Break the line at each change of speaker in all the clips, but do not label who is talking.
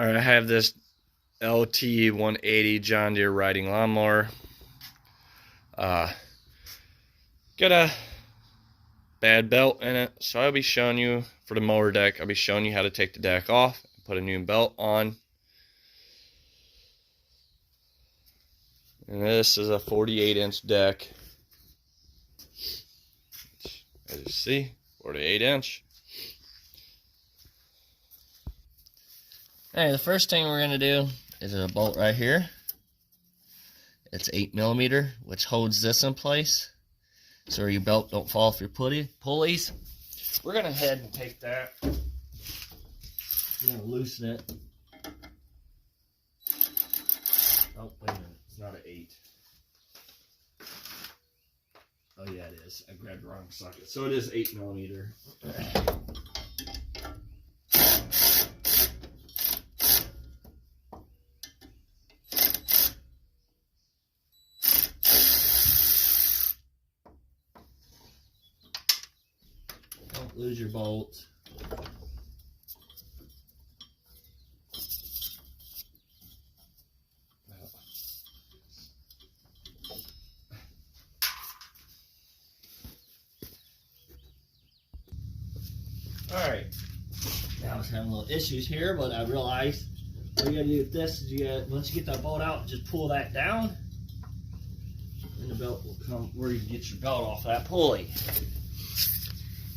Alright, I have this lt180 John Deere riding lawnmower. Got a bad belt in it, so I'll be showing you for the mower deck. I'll be showing you how to take the deck off, put a new belt on. And this is a 48-inch deck. As you see, 48-inch. Alright, the first thing we're going to do is a bolt right here. It's 8mm, which holds this in place so your belt don't fall off your pulleys. We're going to head and take that. We're going to loosen it. Oh, wait a minute. It's not an 8. Oh, yeah, it is. I grabbed the wrong socket. So it is 8mm. Don't lose your bolt. Alright, now I was having little issues here, but I realized what you gotta do with this is once you get that bolt out, just pull that down, and the belt will come where you get your belt off that pulley.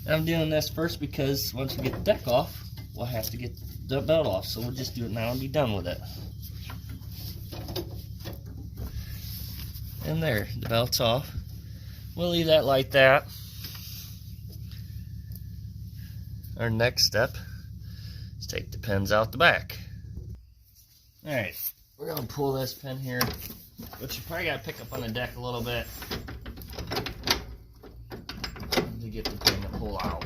And I'm doing this first because once we get the deck off, we'll have to get the belt off, so we'll just do it now and be done with it. And there, the belt's off. We'll leave that like that. Our next step is take the pins out the back. Alright, we're going to pull this pin here, but you probably got to pick up on the deck a little bit to get the pin to pull out.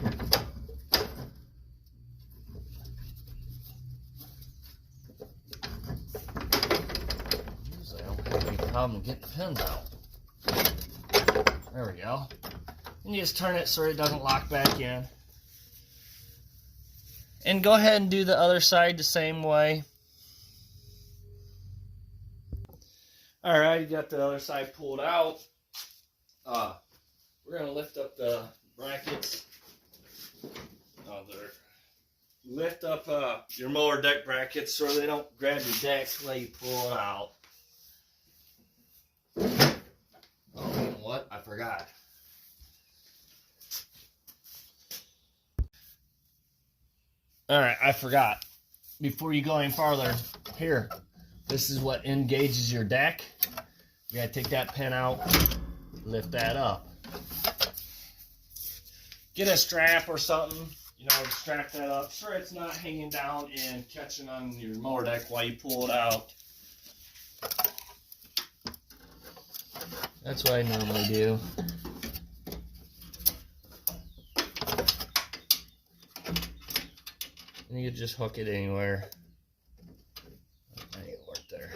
Usually I don't have any problem getting the pins out. There we go. And you just turn it so it doesn't lock back in. And go ahead and do the other side the same way. Alright, you got the other side pulled out. We're going to lift up the brackets. Lift up your mower deck brackets so they don't grab your deck while you pull it out. Oh, you know what? I forgot. Alright, I forgot. Before you go any farther, here, this is what engages your deck. You gotta take that pin out, lift that up. Get a strap or something, strap that up. Sure it's not hanging down and catching on your mower deck while you pull it out. That's what I normally do. And you can just hook it anywhere. That ain't work there.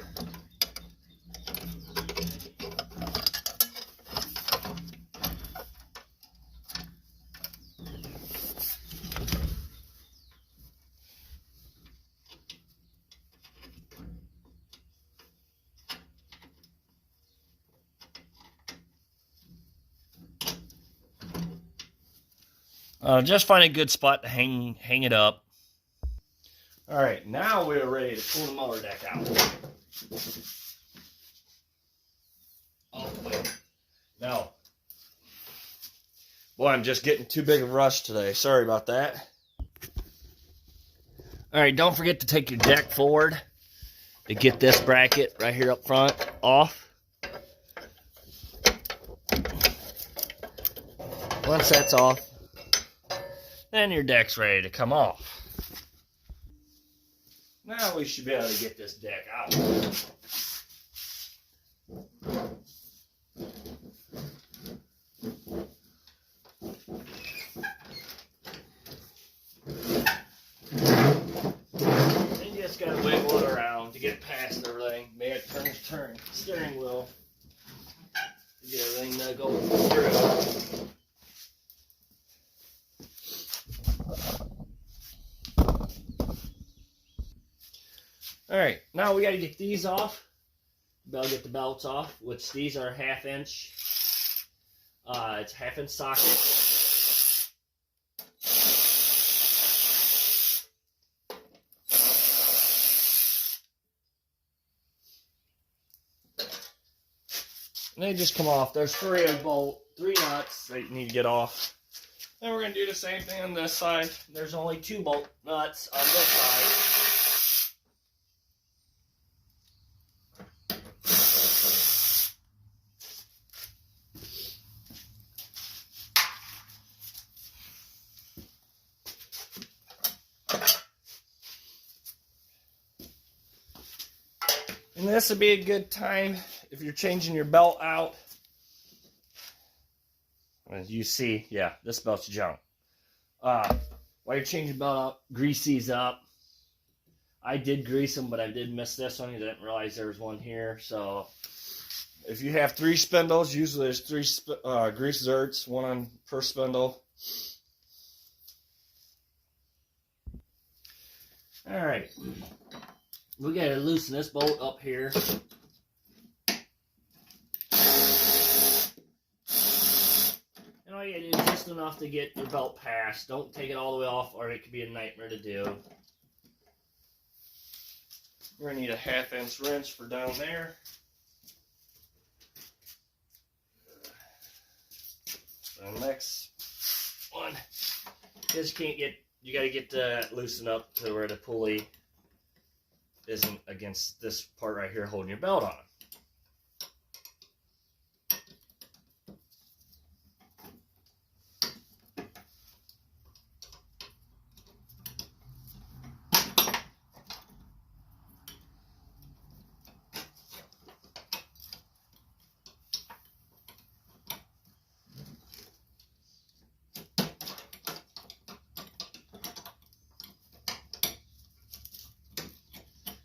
Just find a good spot to hang it up. Alright, now we're ready to pull the mower deck out. Oh, wait. No. Boy, I'm just getting too big of a rush today. Sorry about that. Alright, don't forget to take your deck forward to get this bracket right here up front off. Once that's off, then your deck's ready to come off. Now we should be able to get this deck out. And you just gotta wiggle it around to get past everything. Maybe turn steering wheel to get everything to go through. Alright, now we gotta get these off. Better get the belts off, which these are 1/2 inch. It's 1/2 inch socket. And they just come off. There's 3 nuts that you need to get off. Then we're going to do the same thing on this side. There's only 2 bolt nuts on this side. And this would be a good time if you're changing your belt out. As you see, yeah, this belt's junk. While you're changing your belt out, grease these up. I did grease them, but I did miss this one. I didn't realize there was one here. So if you have 3 spindles, usually there's 3 grease zerts, 1 on per spindle. All right. We gotta loosen this bolt up here. And all you gotta do is just enough to get your belt past. Don't take it all the way off, or it could be a nightmare to do. We're gonna need a 1/2 inch wrench for down there. The next one is you gotta get loosened up to where the pulley isn't against this part right here holding your belt on.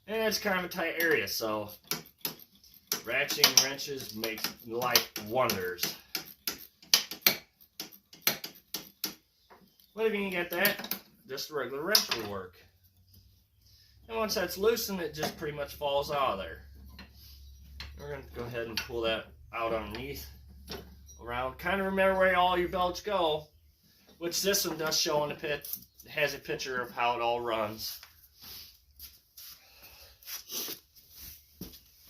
And it's kind of a tight area, so ratcheting wrenches makes life wonders. But if you can get that, just a regular wrench will work. And once that's loosened, it just pretty much falls out of there. We're going to go ahead and pull that out underneath, around. Kind of remember where all your belts go, which this one does show in the pit. It has a picture of how it all runs.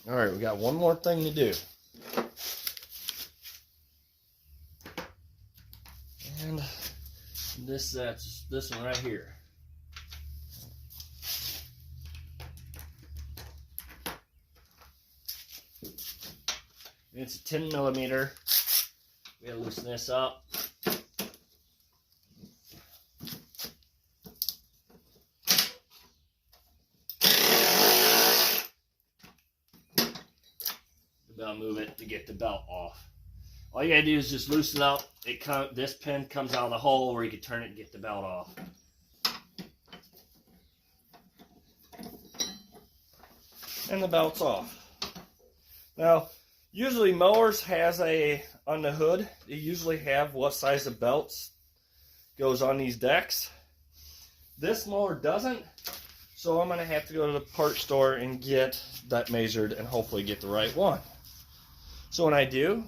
All right, we got one more thing to do. And that's this one right here. It's a 10 millimeter. We gotta loosen this up. I'll move it to get the belt off. All you gotta do is just loosen up. This pin comes out of the hole where you can turn it and get the belt off. And the belt's off. Now, usually mowers has on the hood, they usually have what size of belts goes on these decks. This mower doesn't, so I'm gonna have to go to the part store and get that measured and hopefully get the right one. So when I do,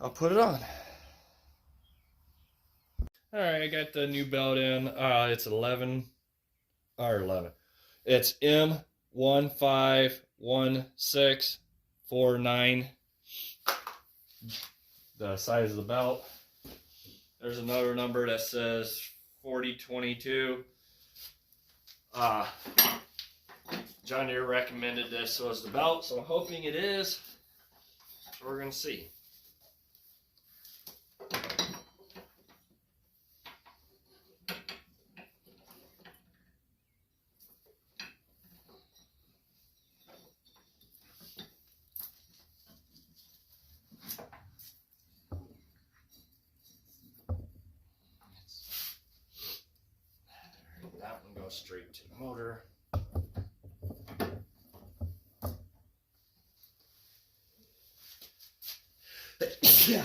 I'll put it on. Alright, I got the new belt in. It's 11. It's M151649. The size of the belt. There's another number that says 4022. John Deere recommended this as the belt, so I'm hoping it is. So we're going to see. That one goes straight to the motor. Yeah.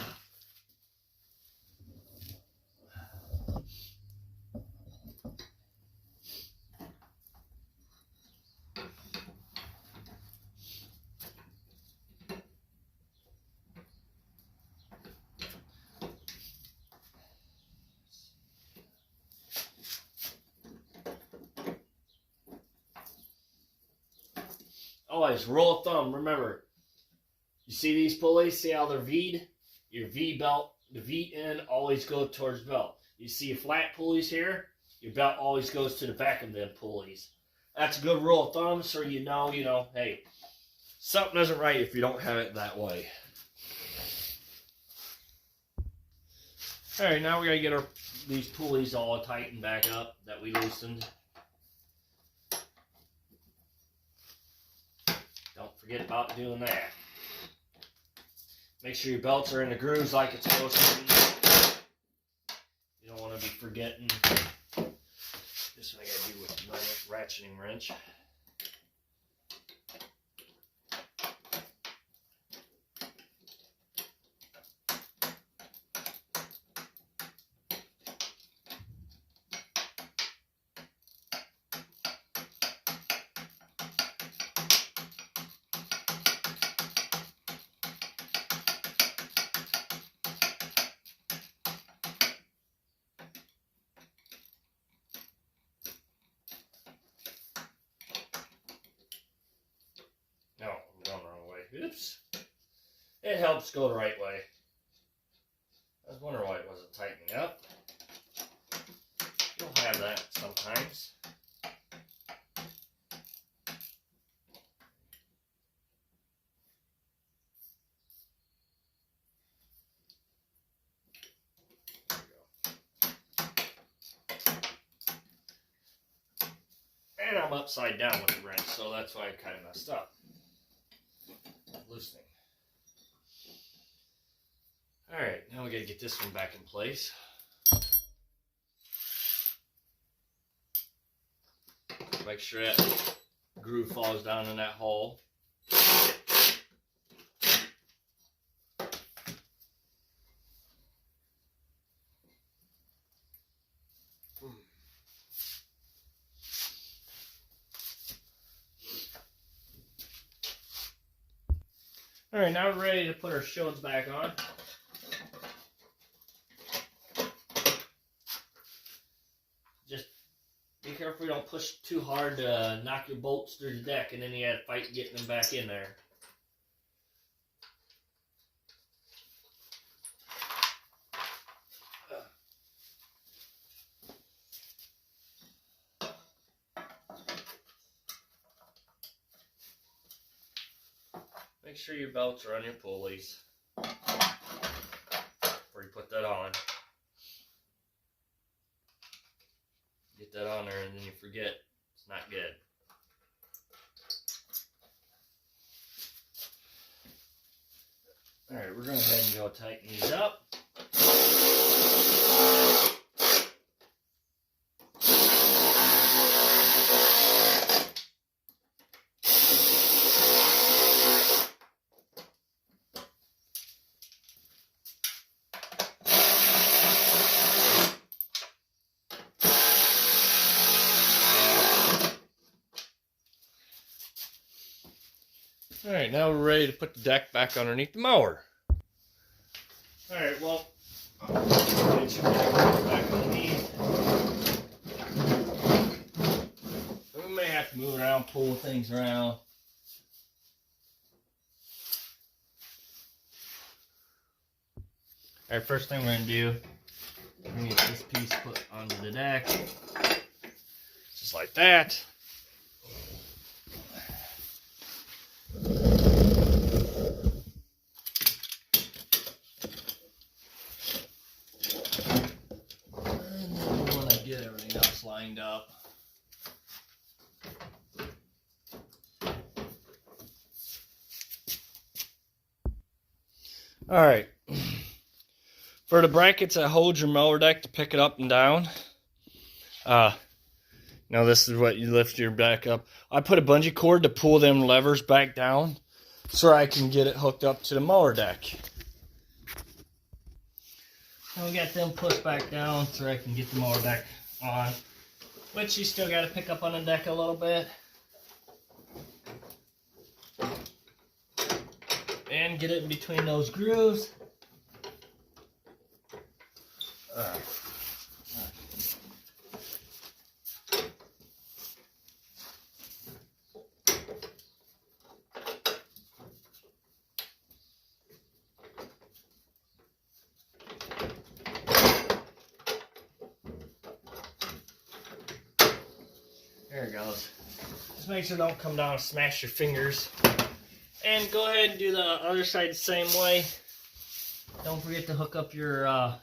always, rule of thumb, remember, you see these pulleys, see how they're V'd? Your V belt, the V end always goes towards the belt. You see flat pulleys here, your belt always goes to the back of them pulleys. That's a good rule of thumb, so you know, hey, something isn't right if you don't have it that way. Alright, now we gotta get these pulleys all tightened back up that we loosened. Don't forget about doing that. Make sure your belts are in the grooves like it's supposed to be. You don't want to be forgetting. This is what I gotta do with my ratcheting wrench. No, I'm going the wrong way. Oops. It helps go the right way. I was wondering why it wasn't tightening up. You'll have that sometimes. There we go. And I'm upside down with the wrench, so that's why I kind of messed up. Loosening. Alright, now we gotta get this one back in place. Make sure that groove falls down in that hole. Alright, now we're ready to put our shields back on. Just be careful you don't push too hard to knock your bolts through the deck, and then you have to fight getting them back in there. Make sure your belts are on your pulleys before you put that on. Get that on there and then you forget. It's not good. Alright, we're going to go ahead and go tighten these up. Alright, now we're ready to put the deck back underneath the mower. Alright, well, get your deck back underneath. We may have to move around, pull things around. Alright, first thing we're going to do, we're going to get this piece put onto the deck. Just like that. Get everything else lined up. Alright. For the brackets that hold your mower deck to pick it up and down, now this is what you lift your deck up. I put a bungee cord to pull them levers back down so I can get it hooked up to the mower deck. Now we got them pushed back down so I can get the mower deck on, which you still got to pick up on the deck a little bit and get it in between those grooves. There it goes. Just make sure it don't come down and smash your fingers. And go ahead and do the other side the same way. Don't forget to hook up your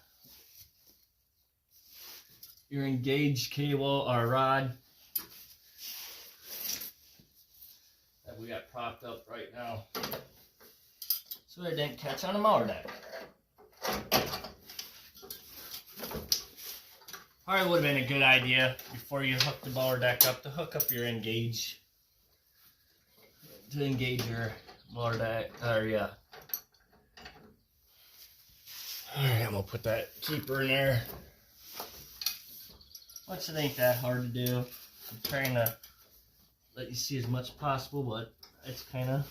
engaged cable or rod that we got propped up right now, so it didn't catch on the mower deck. Probably would have been a good idea before you hook the mower deck up to hook up your engage your mower deck. Yeah. All right, I'm gonna put that keeper in there. Which it ain't that hard to do. I'm trying to let you see as much as possible, but it's kind of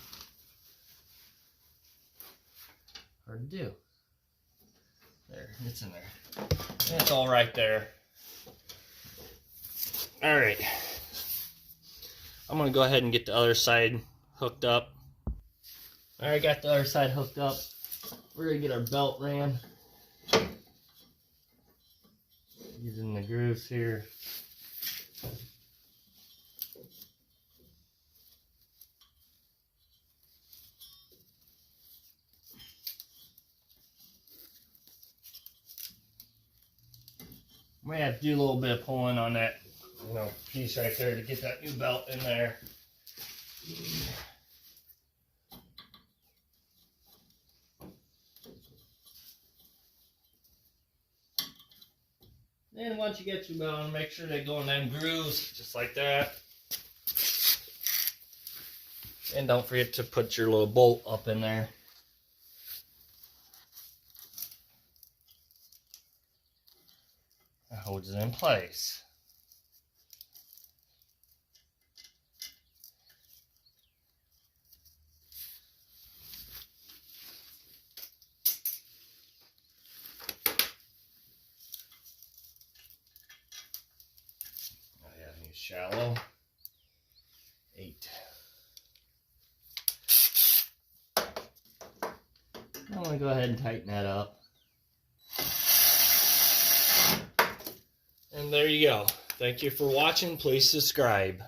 hard to do. There, it's in there. And it's all right there. All right. I'm gonna go ahead and get the other side hooked up. All right, got the other side hooked up. We're gonna get our belt ran. Using the grooves here. We have to do a little bit of pulling on that, piece right there to get that new belt in there. Then once you get your belt, make sure they go in them grooves, just like that. And don't forget to put your little bolt up in there. That holds it in place. Shallow 8. I'm going to go ahead and tighten that up. And there you go. Thank you for watching. Please subscribe.